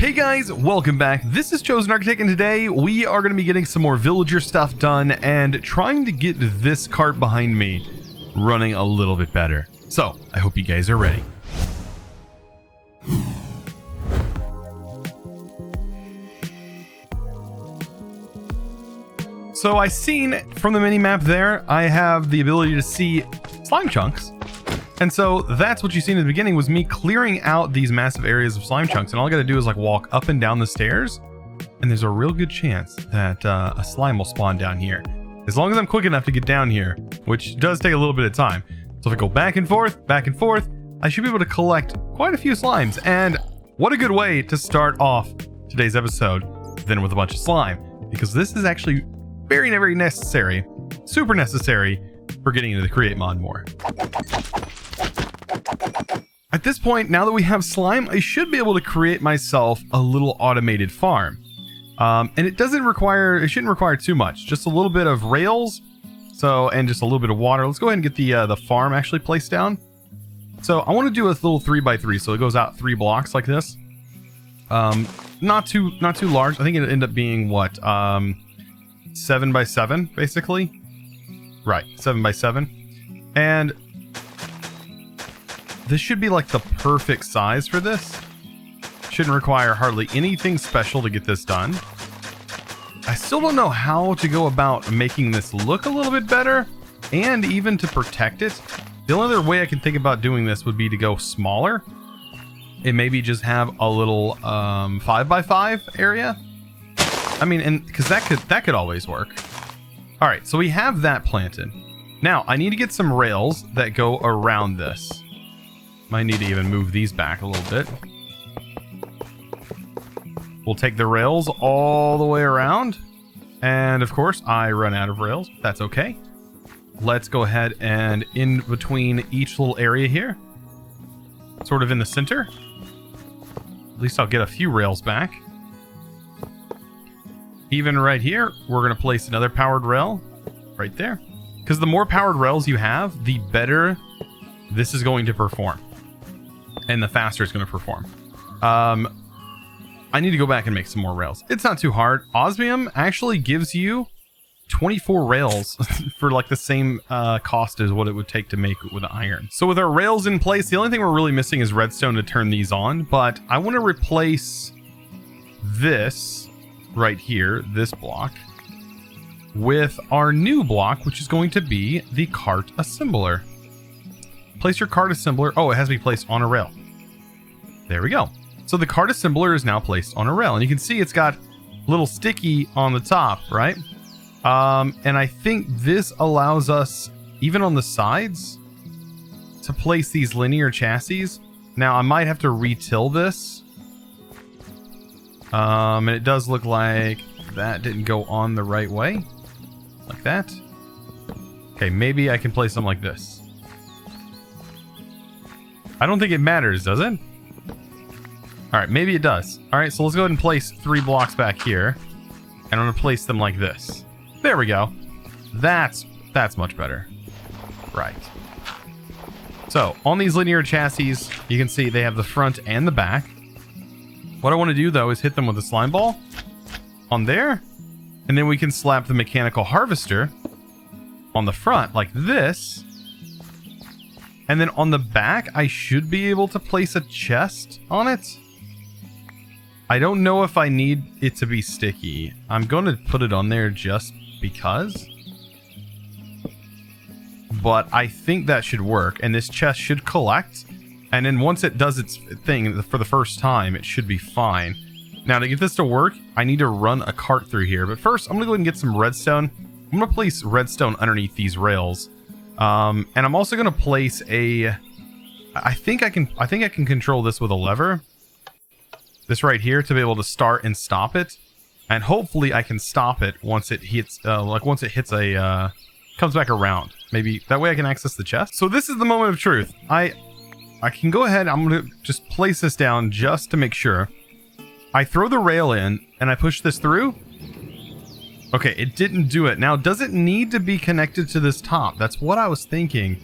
Hey guys, welcome back. This is ChosenArchitect, and today we are going to be getting some more villager stuff done and trying to get this cart behind me running a little bit better. So, I hope you guys are ready. So I seen from the mini-map there, I have the ability to see slime chunks. And so that's what you seen in the beginning was me clearing out these massive areas of slime chunks. And all I got to do is like walk up and down the stairs. And there's a real good chance that a slime will spawn down here. As long as I'm quick enough to get down here, which does take a little bit of time. So if I go back and forth, I should be able to collect quite a few slimes. And what a good way to start off today's episode than with a bunch of slime. Because this is actually very, very necessary, super necessary for getting into the create mod more. At this point, now that we have slime, I should be able to create myself a little automated farm. And it shouldn't require too much, just a little bit of rails, and just a little bit of water. Let's go ahead and get the farm actually placed down. So I want to do a little 3x3, so it goes out 3 blocks like this. Not too large. I think it'll end up being what, 7x7 basically. Right, 7x7, and this should be like the perfect size for this. Shouldn't require hardly anything special to get this done. I still don't know how to go about making this look a little bit better and even to protect it. The only other way I can think about doing this would be to go smaller and maybe just have a little 5x5 area. I mean, and because that could always work. All right, so we have that planted. Now I need to get some rails that go around this. Might need to even move these back a little bit. We'll take the rails all the way around. And of course, I run out of rails. That's okay. Let's go ahead and in between each little area here, sort of in the center. At least I'll get a few rails back. Even right here, we're going to place another powered rail right there. Because the more powered rails you have, the better this is going to perform. And the faster it's going to perform. I need to go back and make some more rails. It's not too hard. Osmium actually gives you 24 rails for like the same cost as what it would take to make it with iron. So with our rails in place, the only thing we're really missing is redstone to turn these on. But I want to replace this right here, this block, with our new block, which is going to be the cart assembler. Place your cart assembler. Oh, it has to be placed on a rail. There we go. So the cart assembler is now placed on a rail, and you can see it's got a little sticky on the top, right? And I think this allows us, even on the sides, to place these linear chassis. Now I might have to re-till this. And it does look like that didn't go on the right way. Like that. Okay, maybe I can place them like this. I don't think it matters, does it? Alright, maybe it does. Alright, so let's go ahead and place 3 blocks back here. And I'm going to place them like this. There we go. That's much better. Right. So, on these linear chassis, you can see they have the front and the back. What I want to do, though, is hit them with a slime ball on there. And then we can slap the mechanical harvester on the front like this. And then on the back, I should be able to place a chest on it. I don't know if I need it to be sticky. I'm going to put it on there just because. But I think that should work. And this chest should collect. And then once it does its thing for the first time, it should be fine. Now, to get this to work, I need to run a cart through here. But first, I'm going to go ahead and get some redstone. I'm going to place redstone underneath these rails. And I'm also going to place a... I think I can control this with a lever. This right here to be able to start and stop it. And hopefully I can stop it once it hits... once it hits a... comes back around. Maybe that way I can access the chest. So this is the moment of truth. I can go ahead. I'm going to just place this down just to make sure. I throw the rail in and I push this through. Okay, it didn't do it. Now, does it need to be connected to this top? That's what I was thinking.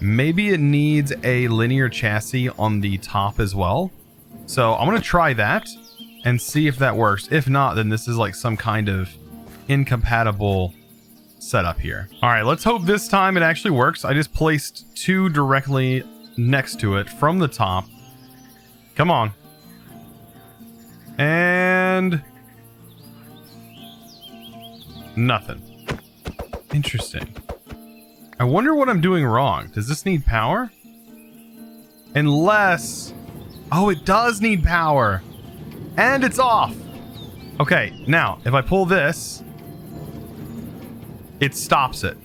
Maybe it needs a linear chassis on the top as well. So I'm going to try that. and see if that works. If not, then this is like some kind of incompatible setup here. All right, let's hope this time it actually works. I just placed 2 directly next to it from the top. Come on. And nothing. Interesting. I wonder what I'm doing wrong. Does this need power? Unless... Oh, it does need power. And it's off. Okay, now, if I pull this, it stops it.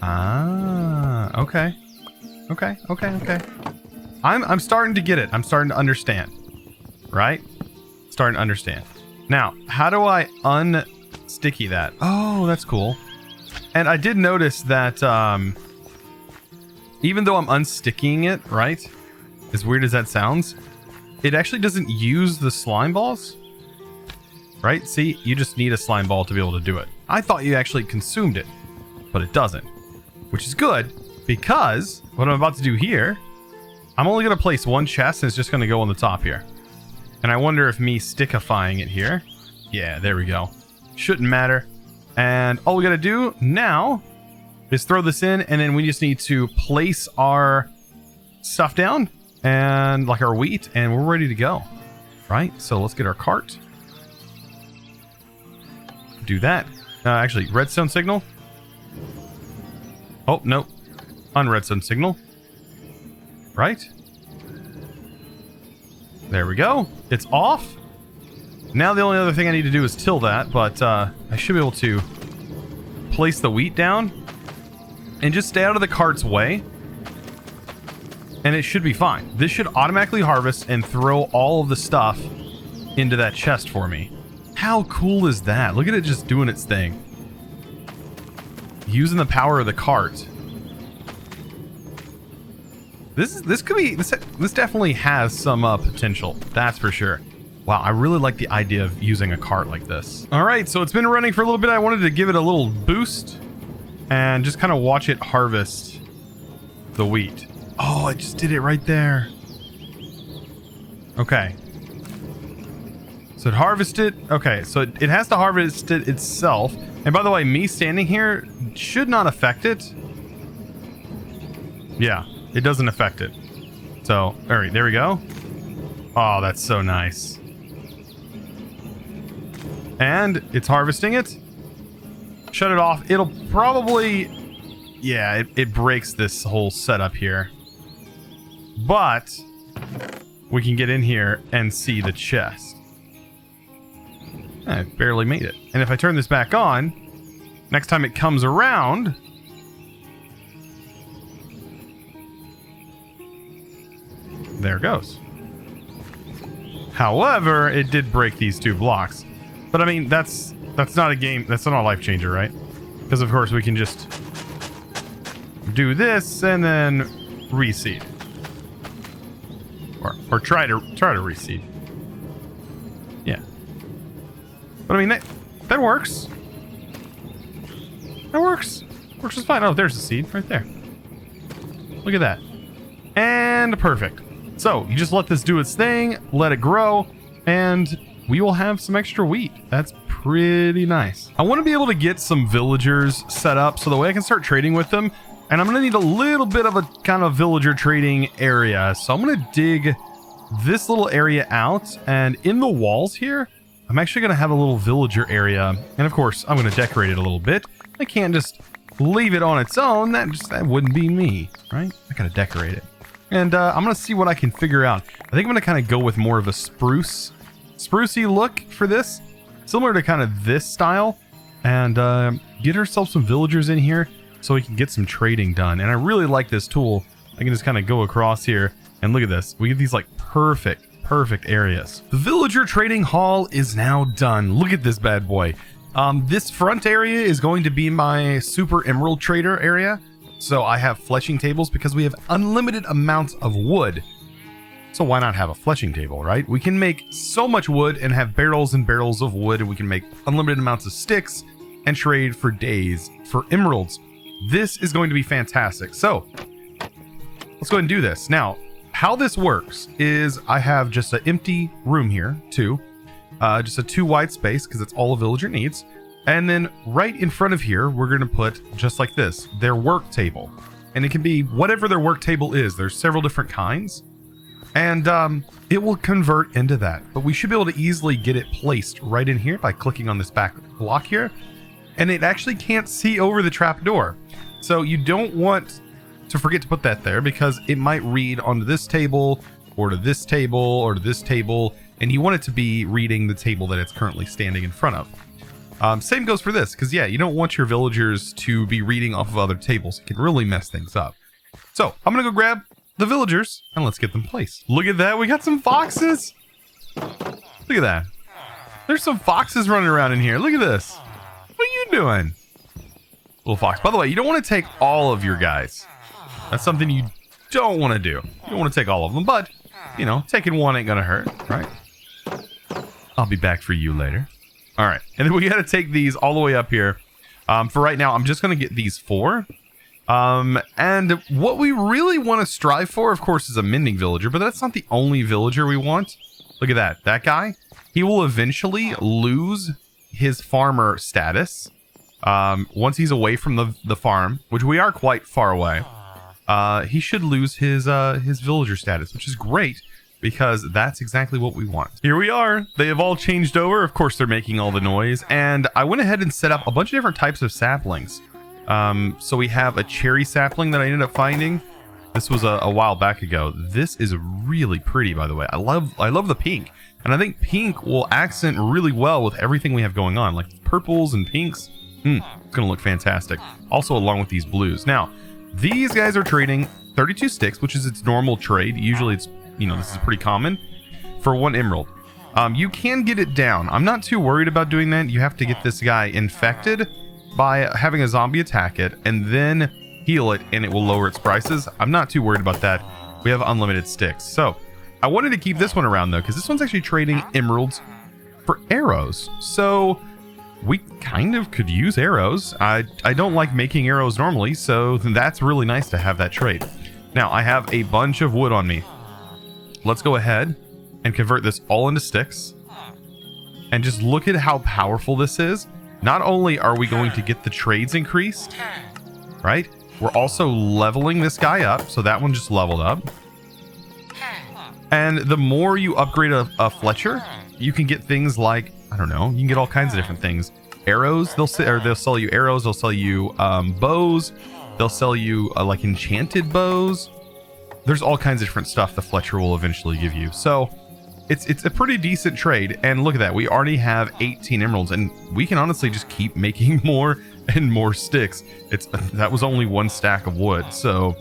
Ah, okay. Okay. I'm starting to get it. I'm starting to understand. Right? Starting to understand. Now, how do I unsticky that? Oh, that's cool. And I did notice that even though I'm unsticking it, right? As weird as that sounds, it actually doesn't use the slime balls. Right? See, you just need a slime ball to be able to do it. I thought you actually consumed it, but it doesn't. Which is good, because what I'm about to do here, I'm only going to place 1 chest and it's just going to go on the top here. And I wonder if me stickifying it here. Yeah, there we go. Shouldn't matter. And all we got to do now is throw this in, and then we just need to place our stuff down and like our wheat, and we're ready to go. Right? So let's get our cart. Do that. Actually, redstone signal. Oh, no. Unredstone signal. Right? There we go. It's off. Now the only other thing I need to do is till that, but I should be able to place the wheat down and just stay out of the cart's way. And it should be fine. This should automatically harvest and throw all of the stuff into that chest for me. How cool is that? Look at it just doing its thing. Using the power of the cart. This definitely has some potential. That's for sure. Wow, I really like the idea of using a cart like this. All right, so it's been running for a little bit. I wanted to give it a little boost and just kind of watch it harvest the wheat. Oh, I just did it right there. Okay. So it harvested. Okay, so it has to harvest it itself. And by the way, me standing here should not affect it. Yeah, it doesn't affect it. So, all right, there we go. Oh, that's so nice. And it's harvesting it. Shut it off. It'll probably... Yeah, it breaks this whole setup here. But we can get in here and see the chest. I barely made it. And if I turn this back on, next time it comes around... There it goes. However, it did break these 2 blocks. But I mean, that's not a game, that's not a life changer, right? Because of course we can just do this and then reseed. Or try to reseed. Yeah. But I mean, that works. That works. Works just fine. Oh, there's the seed right there. Look at that. And perfect. So you just let this do its thing, let it grow, and we will have some extra wheat. That's pretty nice. I want to be able to get some villagers set up so the way I can start trading with them. And I'm going to need a little bit of a kind of villager trading area. So I'm going to dig this little area out, and in the walls here, I'm actually going to have a little villager area. And of course, I'm going to decorate it a little bit. I can't just leave it on its own. That wouldn't be me, right? I got to decorate it. And I'm going to see what I can figure out. I think I'm going to kind of go with more of a sprucey look for this. Similar to kind of this style. And get ourselves some villagers in here so we can get some trading done. And I really like this tool. I can just kind of go across here and look at this. We get these like perfect areas. The villager trading hall is now done. Look at this bad boy. This front area is going to be my super emerald trader area. So I have fletching tables because we have unlimited amounts of wood. So why not have a fletching table, right? We can make so much wood and have barrels and barrels of wood, and we can make unlimited amounts of sticks and trade for days for emeralds. This is going to be fantastic. So let's go ahead and do this. Now, how this works is I have just an empty room here, too. just a 2 wide space because it's all a villager needs. And then right in front of here, we're going to put, just like this, their work table. And it can be whatever their work table is. There's several different kinds. And it will convert into that. But we should be able to easily get it placed right in here by clicking on this back block here. And it actually can't see over the trapdoor. So you don't want to forget to put that there because it might read onto this table or to this table or to this table. And you want it to be reading the table that it's currently standing in front of. Same goes for this, because yeah, you don't want your villagers to be reading off of other tables. It can really mess things up. So I'm gonna go grab the villagers and let's get them placed. Look at that, we got some foxes. Look at that. There's some foxes running around in here. Look at this. What are you doing? Little fox. By the way, you don't want to take all of your guys. That's something you don't want to do. You don't want to take all of them, but you know, taking one ain't gonna hurt, right? I'll be back for you later. All right, and then we got to take these all the way up here. For right now, I'm just going to get these 4. And what we really want to strive for, of course, is a mending villager, but that's not the only villager we want. Look at that. That guy, he will eventually lose his farmer status once he's away from the farm, which we are quite far away. He should lose his villager status, which is great. Because that's exactly what we want. Here we are. They have all changed over. Of course, they're making all the noise. And I went ahead and set up a bunch of different types of saplings. So we have a cherry sapling that I ended up finding. This was a while back ago. This is really pretty, by the way. I love the pink. And I think pink will accent really well with everything we have going on. Like purples and pinks. It's going to look fantastic. Also along with these blues. Now, these guys are trading 32 sticks, which is its normal trade. Usually it's, you know, this is pretty common for 1 emerald. You can get it down. I'm not too worried about doing that. You have to get this guy infected by having a zombie attack it and then heal it and it will lower its prices. I'm not too worried about that. We have unlimited sticks. So I wanted to keep this one around though, because this one's actually trading emeralds for arrows. So we kind of could use arrows. I don't like making arrows normally, so that's really nice to have that trade. Now I have a bunch of wood on me. Let's go ahead and convert this all into sticks. And just look at how powerful this is. Not only are we going to get the trades increased, right? We're also leveling this guy up. So that one just leveled up. And the more you upgrade a Fletcher, you can get things like, I don't know, you can get all kinds of different things. Arrows, they'll sell you arrows. They'll sell you bows. They'll sell you like enchanted bows. There's all kinds of different stuff the Fletcher will eventually give you. So it's a pretty decent trade. And look at that. We already have 18 emeralds and we can honestly just keep making more and more sticks. That was only 1 stack of wood. So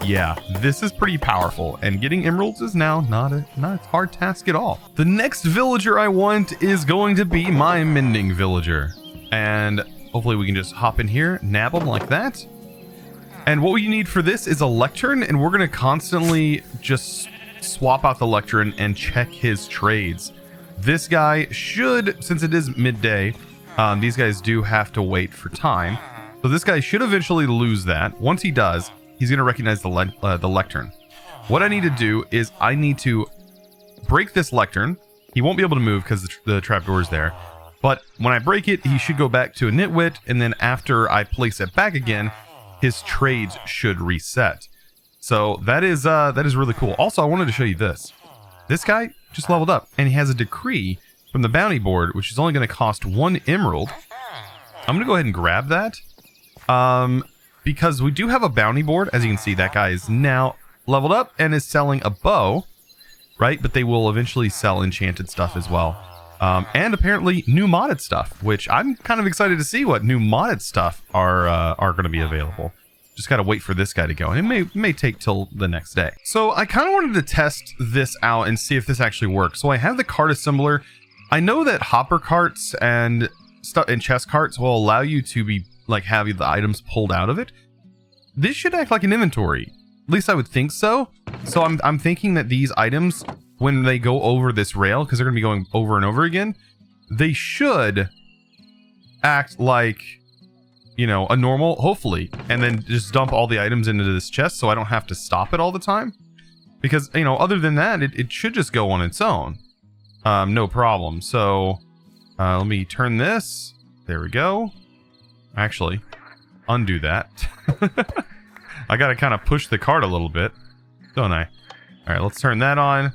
yeah, this is pretty powerful and getting emeralds is now not a hard task at all. The next villager I want is going to be my mending villager. And hopefully we can just hop in here, nab them like that. And what we need for this is a lectern, and we're going to constantly just swap out the lectern and check his trades. This guy should, since it is midday, these guys do have to wait for time. So this guy should eventually lose that. Once he does, he's going to recognize the lectern. What I need to do is I need to break this lectern. He won't be able to move because the trapdoor is there. But when I break it, he should go back to a nitwit, and then after I place it back again, his trades should reset. So that is really cool. Also, I wanted to show you this. This guy just leveled up and he has a decree from the bounty board, which is only going to cost 1 emerald. I'm going to go ahead and grab that. Because we do have a bounty board. As you can see, that guy is now leveled up and is selling a bow, right? But they will eventually sell enchanted stuff as well. And apparently new modded stuff, which I'm kind of excited to see what new modded stuff are going to be available. Just got to wait for this guy to go, and it may take till the next day. So I kind of wanted to test this out and see if this actually works. So I have the cart assembler. I know that hopper carts and stuff and chest carts will allow you to be like have the items pulled out of it. This should act like an inventory. At least I would think so. So I'm thinking that these items, when they go over this rail, because they're going to be going over and over again, they should act like, you know, a normal, hopefully, and then just dump all the items into this chest so I don't have to stop it all the time. Because, you know, other than that, it should just go on its own. no problem. So let me turn this. There we go. Actually, undo that. I gotta kind of push the cart a little bit, don't I? All right, let's turn that on.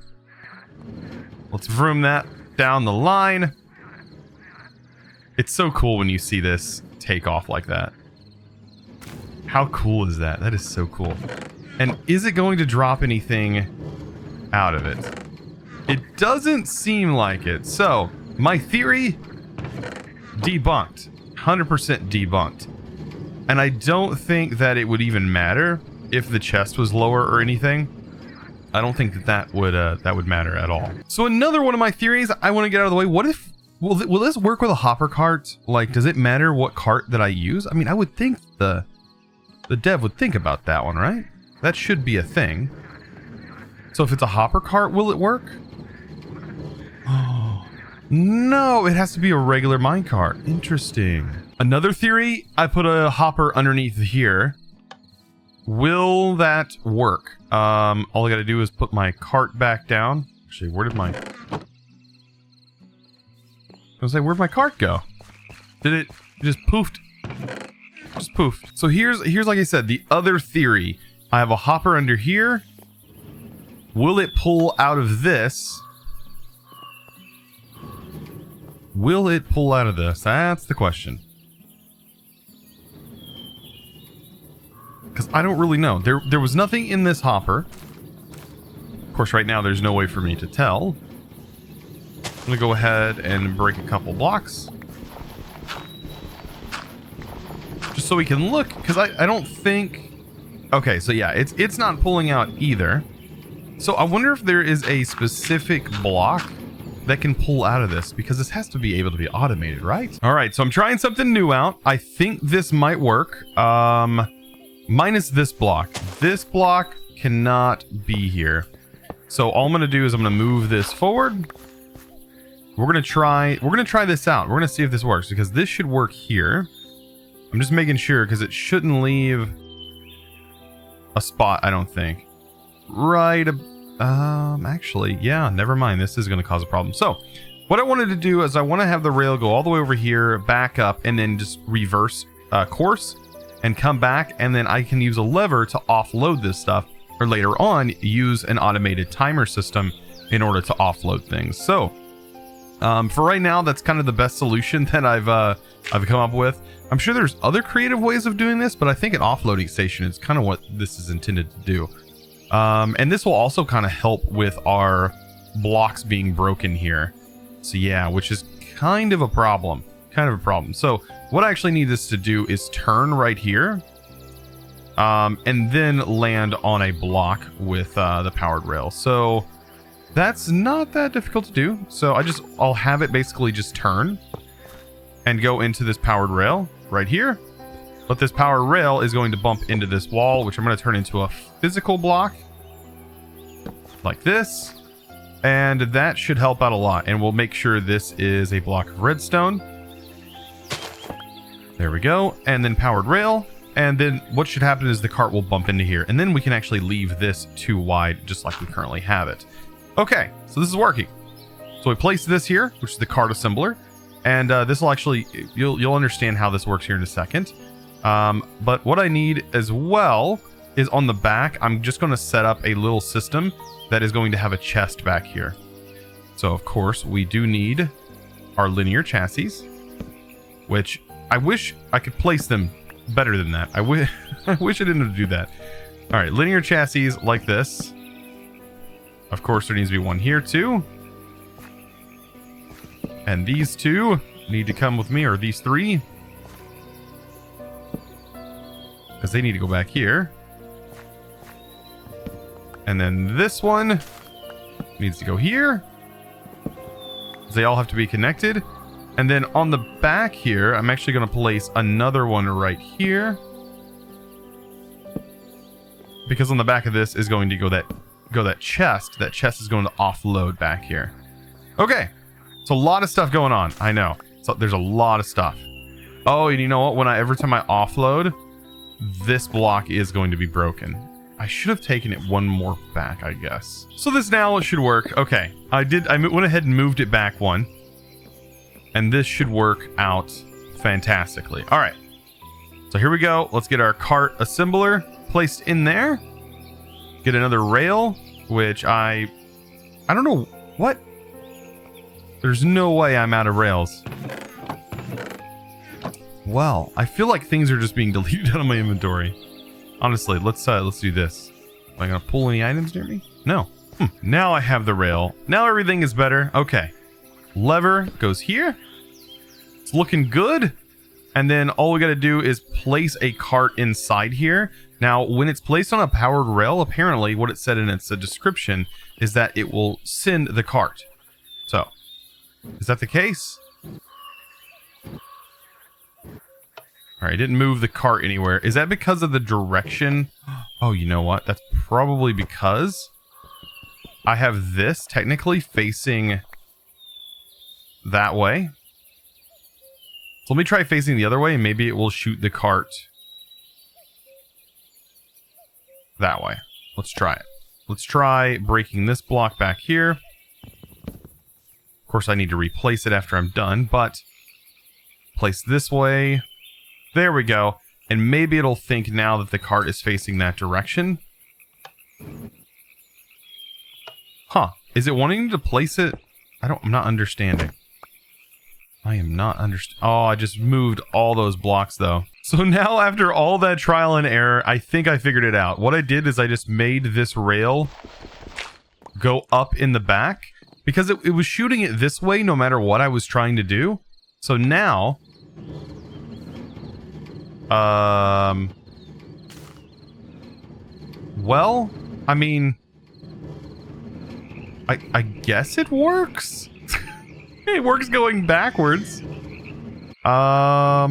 Let's vroom that down the line. It's so cool when you see this take off like that. How cool is that? That is so cool. And is it going to drop anything out of it? It doesn't seem like it. So, my theory, debunked. 100% debunked. And I don't think that it would even matter if the chest was lower or anything. I don't think that would matter at all. So another one of my theories I want to get out of the way. What if will this work with a hopper cart? Like, does it matter what cart that I use? I mean, I would think the dev would think about that one, right? That should be a thing. So if it's a hopper cart, will it work? Oh no, it has to be a regular minecart. Interesting. Another theory, I put a hopper underneath here. Will that work? All I gotta do is put my cart back down. Actually, where did my... I was like, where'd my cart go? Did it just poofed? Just poofed. So here's like I said, the other theory. I have a hopper under here. Will it pull out of this? Will it pull out of this? That's the question. Because I don't really know. There was nothing in this hopper. Of course, right now there's no way for me to tell. I'm going to go ahead and break a couple blocks. Just so we can look, because I don't think... Okay, so yeah, it's not pulling out either. So I wonder if there is a specific block that can pull out of this, because this has to be able to be automated, right? All right, so I'm trying something new out. I think this might work. Minus this block. This block cannot be here. So all I'm going to do is I'm going to move this forward. We're going to try this out. We're going to see if this works, because this should work here. I'm just making sure, because it shouldn't leave a spot, I don't think. Right. Actually, yeah, never mind. This is going to cause a problem. So what I wanted to do is I want to have the rail go all the way over here, back up, and then just reverse course and come back. And then I can use a lever to offload this stuff, or later on use an automated timer system in order to offload things. So for right now, that's kind of the best solution that I've come up with. I'm sure there's other creative ways of doing this, but I think an offloading station is kind of what this is intended to do. And this will also kind of help with our blocks being broken here. So yeah, which is kind of a problem. So what I actually need this to do is turn right here. And then land on a block with the powered rail. So that's not that difficult to do. So I'll have it basically just turn and go into this powered rail right here. But this power rail is going to bump into this wall, which I'm going to turn into a physical block like this. And that should help out a lot. And we'll make sure this is a block of redstone. There we go. And then powered rail. And then what should happen is the cart will bump into here. And then we can actually leave this too wide, just like we currently have it. Okay, so this is working. So we place this here, which is the cart assembler. And this will actually, you'll understand how this works here in a second. But what I need as well is on the back, I'm just going to set up a little system that is going to have a chest back here. So of course we do need our linear chassis, which I wish I could place them better than that. I wish I didn't have to do that. All right, linear chassis like this. Of course there needs to be one here too. And these two need to come with me, or these three, because they need to go back here. And then this one needs to go here. They all have to be connected. And then on the back here, I'm actually going to place another one right here, because on the back of this is going to go that chest. That chest is going to offload back here. Okay. So a lot of stuff going on. I know. So there's a lot of stuff. Oh, and you know what? Every time I offload, this block is going to be broken. I should have taken it one more back, I guess. So this now should work. Okay, I went ahead and moved it back one. And this should work out fantastically. All right, so here we go. Let's get our cart assembler placed in there. Get another rail, which I don't know what. There's no way I'm out of rails. Well, I feel like things are just being deleted out of my inventory. Honestly, let's do this. Am I gonna pull any items near me? No. Now I have the rail. Now everything is better. Okay. Lever goes here. It's looking good. And then all we gotta do is place a cart inside here. Now, when it's placed on a powered rail, apparently what it said in its description is that it will send the cart. So, is that the case? Alright, didn't move the cart anywhere. Is that because of the direction? Oh, you know what? That's probably because I have this technically facing that way. So let me try facing the other way and maybe it will shoot the cart that way. Let's try it. Let's try breaking this block back here. Of course, I need to replace it after I'm done, but place this way. There we go. And maybe it'll think now that the cart is facing that direction. Huh. Is it wanting to place it? I'm not understanding. I am not Oh, I just moved all those blocks though. So now after all that trial and error, I think I figured it out. What I did is I just made this rail go up in the back because it was shooting it this way no matter what I was trying to do. So now... well, I mean... I guess it works? It works going backwards. I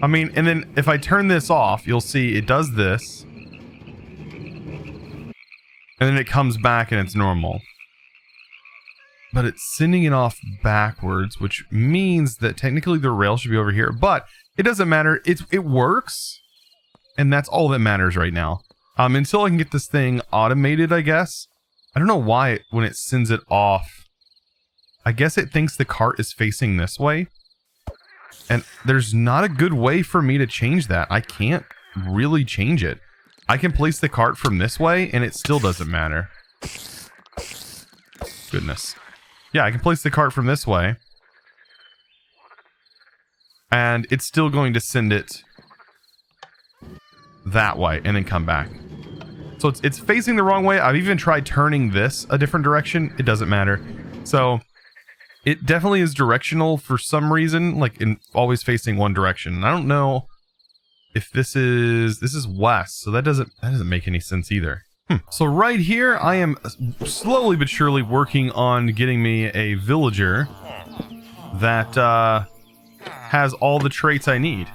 mean, and then if I turn this off, you'll see it does this. And then it comes back and it's normal. But it's sending it off backwards, which means that technically the rail should be over here. But it doesn't matter. It works. And that's all that matters right now. Until I can get this thing automated, I guess. I don't know why when it sends it off. I guess it thinks the cart is facing this way. And there's not a good way for me to change that. I can't really change it. I can place the cart from this way and it still doesn't matter. Goodness. Yeah, I can place the cart from this way. And it's still going to send it that way and then come back. So it's facing the wrong way. I've even tried turning this a different direction. It doesn't matter. So it definitely is directional for some reason, like in always facing one direction. And I don't know if this is west, so that doesn't make any sense either. So right here, I am slowly but surely working on getting me a villager that has all the traits I need.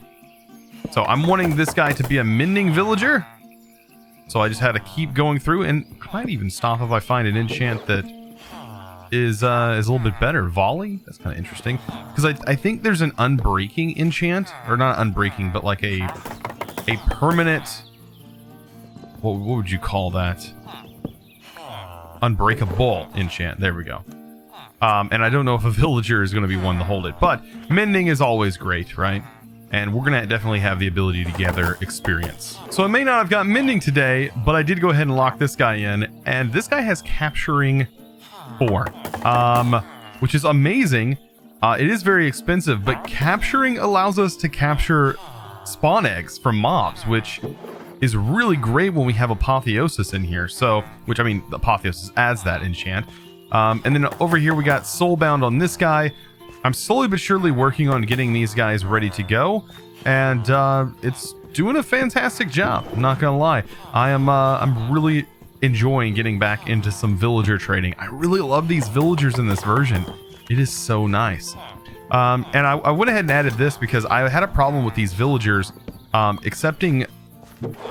So I'm wanting this guy to be a mending villager. So I just had to keep going through, and I might even stop if I find an enchant that is a little bit better. Volley? That's kind of interesting. Because I think there's an unbreaking enchant. Or not unbreaking, but like a permanent... What would you call that? Unbreakable enchant. There we go. And I don't know if a villager is going to be one to hold it. But mending is always great, right? And we're going to definitely have the ability to gather experience. So I may not have got mending today, but I did go ahead and lock this guy in. And this guy has capturing 4, which is amazing. It is very expensive, but capturing allows us to capture spawn eggs from mobs, which is really great when we have apotheosis in here. So, which I mean, apotheosis adds that enchant. And then over here we got soulbound on this guy. I'm slowly but surely working on getting these guys ready to go, and it's doing a fantastic job. I'm not gonna lie. I'm really enjoying getting back into some villager trading. I really love these villagers in this version. It is so nice. And I went ahead and added this because I had a problem with these villagers accepting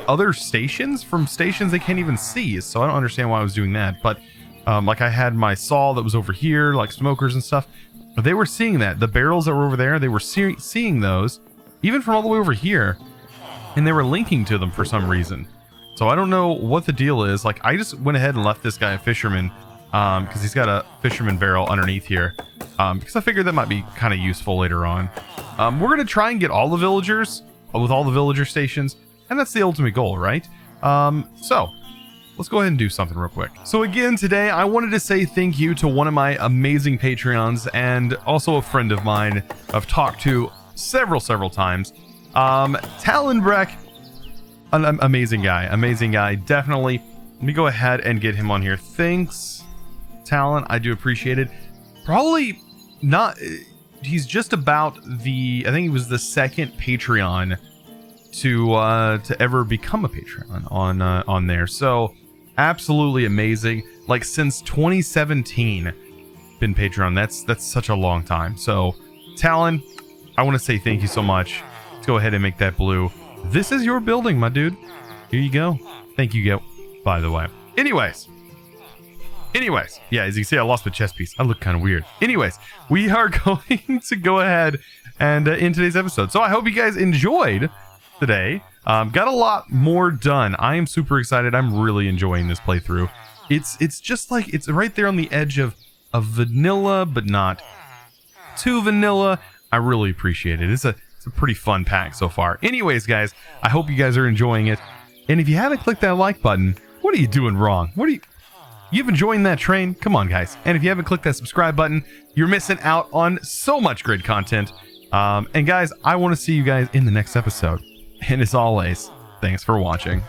other stations from stations they can't even see. So I don't understand why I was doing that. But like I had my saw that was over here, like smokers and stuff. They were seeing that. The barrels that were over there, they were seeing those, even from all the way over here, and they were linking to them for some reason. So I don't know what the deal is. Like, I just went ahead and left this guy a fisherman because he's got a fisherman barrel underneath here because I figured that might be kind of useful later on. We're going to try and get all the villagers with all the villager stations, and that's the ultimate goal, right? So let's go ahead and do something real quick. So again, today I wanted to say thank you to one of my amazing Patreons and also a friend of mine I've talked to several times. Talonbreck, an amazing guy, definitely. Let me go ahead and get him on here. Thanks, Talon. I do appreciate it. Probably not. He's just about I think he was the second Patreon to ever become a Patreon on there. So absolutely amazing. Like since 2017, been Patreon. That's such a long time. So Talon, I want to say thank you so much. Let's go ahead and make that blue. This is your building, my dude. Here you go. Thank you, by the way. Anyways, yeah, as you can see, I lost my chest piece. I look kind of weird. Anyways, we are going to go ahead and in today's episode. So I hope you guys enjoyed today. Got a lot more done. I am super excited. I'm really enjoying this playthrough. It's just like, it's right there on the edge of vanilla, but not too vanilla. I really appreciate it. It's a pretty fun pack so far. Anyways, guys, I hope you guys are enjoying it. And if you haven't clicked that like button, what are you doing wrong? You've enjoyed that train? Come on, guys. And if you haven't clicked that subscribe button, you're missing out on so much great content. And guys, I want to see you guys in the next episode. And as always, thanks for watching.